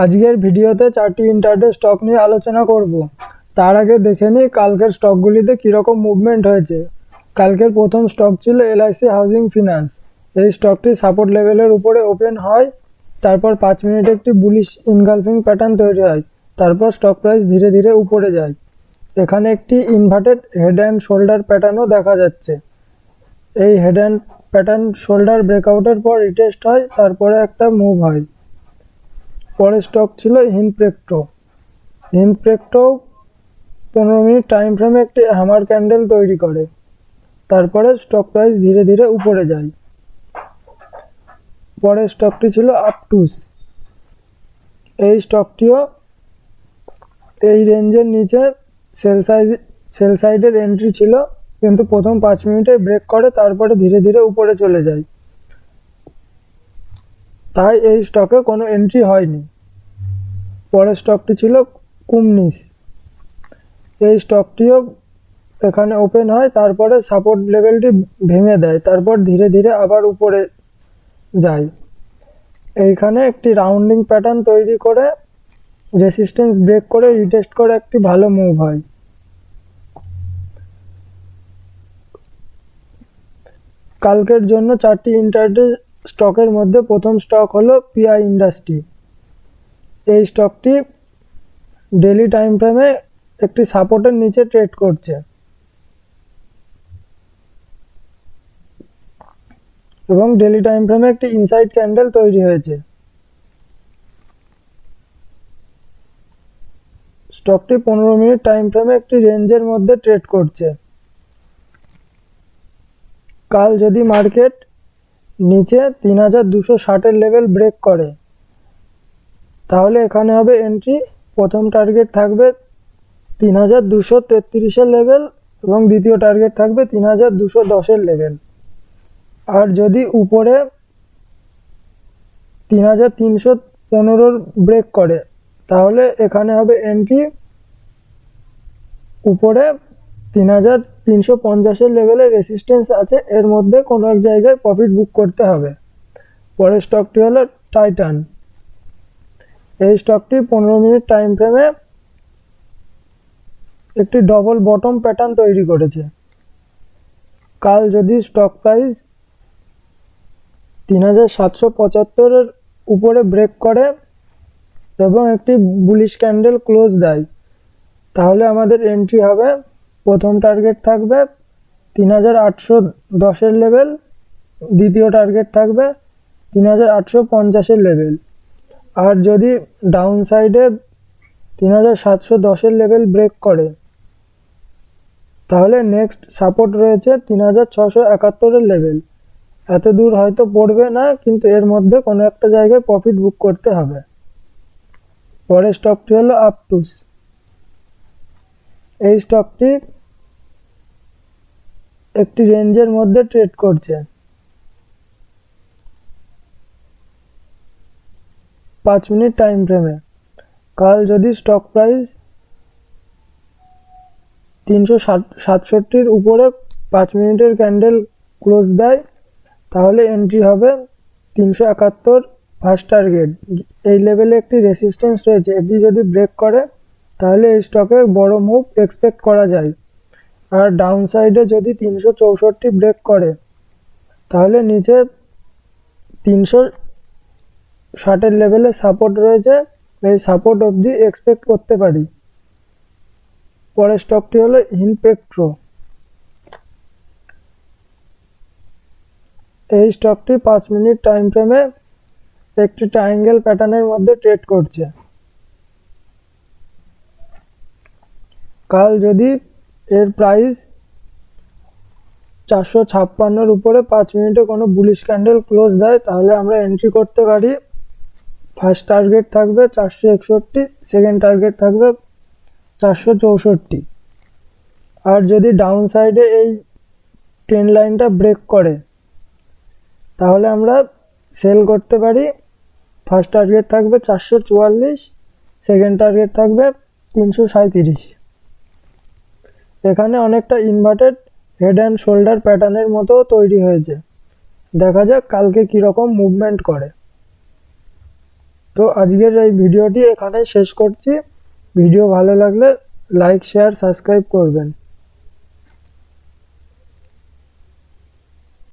আজকের ভিডিওতে 4টি ইন্টারডে স্টক নিয়ে আলোচনা করব। তার আগে দেখে নিই কালকের স্টকগুলিতে কীরকম মুভমেন্ট হয়েছে। কালকের প্রথম স্টক ছিল LIC হাউজিং ফিনান্স। এই স্টকটি সাপোর্ট লেভেলের উপরে ওপেন হয়, তারপর 5 মিনিটে একটি বুলিশ ইনগালফিং প্যাটার্ন তৈরি হয়, তারপর স্টক প্রাইস ধীরে ধীরে উপরে যায়। এখানে একটি ইনভার্টেড হেড অ্যান্ড শোল্ডার প্যাটার্নও দেখা যাচ্ছে। এই হেড অ্যান্ড প্যাটার্ন শোল্ডার ব্রেকআউটের পর রিটেস্ট হয়, তারপরে একটা মুভ হয়। পরের স্টক ছিল হিনপ্রেক্টো। 15 মিনিট টাইম ফ্রেমে একটি হ্যামার ক্যান্ডেল তৈরি করে, তারপরে স্টক প্রাইস ধীরে ধীরে উপরে যায়। পরের স্টকটি ছিল আপটুস। এই স্টকটিও এই রেঞ্জের নিচে সেল সাইডের এন্ট্রি ছিল, কিন্তু প্রথম 5 মিনিটে ব্রেক করে, তারপরে ধীরে ধীরে উপরে চলে যায়, তাই এই স্টকে কোনো এন্ট্রি হয়নি। পরের স্টকটি ছিল কুমনিস। এই স্টকটিও এখানে ওপেন হয়, তারপরে সাপোর্ট লেভেলটি ভেঙে দেয়, তারপর ধীরে ধীরে আবার উপরে যায়। এইখানে একটি রাউন্ডিং প্যাটার্ন তৈরি করে রেসিস্ট্যান্স ব্রেক করে রিটেস্ট করে একটি ভালো মুভ হয়। কালকের জন্য 4টি ইন্টারডে স্টকের মধ্যে প্রথম স্টক হলো PI ইন্ডাস্ট্রি। এই স্টকটি ডেলি টাইম ফ্রেমে একটি সাপোর্টের নিচে ট্রেড করছে এবং ডেলি টাইম ফ্রেমে একটি ইনসাইড ক্যান্ডেল তৈরি হয়েছে। স্টকটি 15 মিনিট টাইম ফ্রেমে একটি রেঞ্জের মধ্যে ট্রেড করছে। কাল যদি মার্কেট নিচে 3260 লেভেল ব্রেক করে, তাহলে এখানে হবে এন্ট্রি। প্রথম টার্গেট থাকবে 3233 লেভেল এবং দ্বিতীয় টার্গেট থাকবে 3210 লেভেল। আর যদি উপরে 3315 ব্রেক করে, তাহলে এখানে হবে এন্ট্রি। উপরে 3350 লেভেলে রেসিস্ট্যান্স আছে, এর মধ্যে কোনো এক জায়গায় প্রফিট বুক করতে হবে। পরের স্টকটি হলো টাইটান। এই স্টকটি 15 মিনিট টাইম ফ্রেমে একটি ডবল বটম প্যাটার্ন তৈরি করেছে। কাল যদি স্টক প্রাইস 3775 উপরে ব্রেক করে এবং একটি বুলিশ ক্যান্ডেল ক্লোজ দেয়, তাহলে আমাদের এন্ট্রি হবে। প্রথম টার্গেট থাকবে 3810 লেভেল, দ্বিতীয় টার্গেট থাকবে 3850 লেভেল। আর যদি ডাউন সাইডে 3710 লেভেল ব্রেক করে, তাহলে নেক্সট সাপোর্ট রয়েছে 3671 লেভেল। এত দূর হয়তো পড়বে না, কিন্তু এর মধ্যে কোনো একটা জায়গায় প্রফিট বুক করতে হবে। পরের স্টকটি হলো আপটুস। এই স্টকটি একটি রেঞ্জের মধ্যে ট্রেড করছে। 5 মিনিট টাইম ফ্রেমে কাল যদি স্টক প্রাইস 367 উপরে 5 মিনিটের ক্যান্ডেল ক্লোজ দেয়, তাহলে এন্ট্রি হবে 371 ফার্স্ট টার্গেট। এই লেভেলে একটি রেসিস্ট্যান্স রয়েছে, এটি যদি ব্রেক করে, তাহলে এই স্টকে বড় মুভ এক্সপেক্ট করা যায়। আর ডাউন সাইডে যদি 364 ব্রেক করে, তাহলে নিচে 360 লেভেলে সাপোর্ট রয়েছে, এই সাপোর্ট অবধি এক্সপেক্ট করতে পারি। পরের স্টকটি হলো হিনপেক্ট্রো। এই স্টকটি 5 মিনিট টাইম ফ্রেমে একটি ট্রায়াঙ্গেল প্যাটার্নের মধ্যে ট্রেড করছে। কাল যদি এর প্রাইস 456 উপরে 5 মিনিটে কোনো বুলিশ ক্যান্ডেল ক্লোজ দেয়, তাহলে আমরা এন্ট্রি করতে পারি। ফার্স্ট টার্গেট থাকবে 461, সেকেন্ড টার্গেট থাকবে 464। আর যদি ডাউন সাইডে এই ট্রেন্ড লাইনটা ব্রেক করে, তাহলে আমরা সেল করতে পারি। ফার্স্ট টার্গেট থাকবে 444, সেকেন্ড টার্গেট থাকবে 337। এখানে অনেকটা ইনভার্টেড হেড অ্যান্ড শোল্ডার প্যাটার্নের মতো তৈরি হয়েছে। দেখা যাক কালকে কীরকম মুভমেন্ট করে। তো আজকের এই ভিডিওটি এখানেই শেষ করছি। ভিডিও ভালো লাগলে লাইক, শেয়ার, সাবস্ক্রাইব করবেন।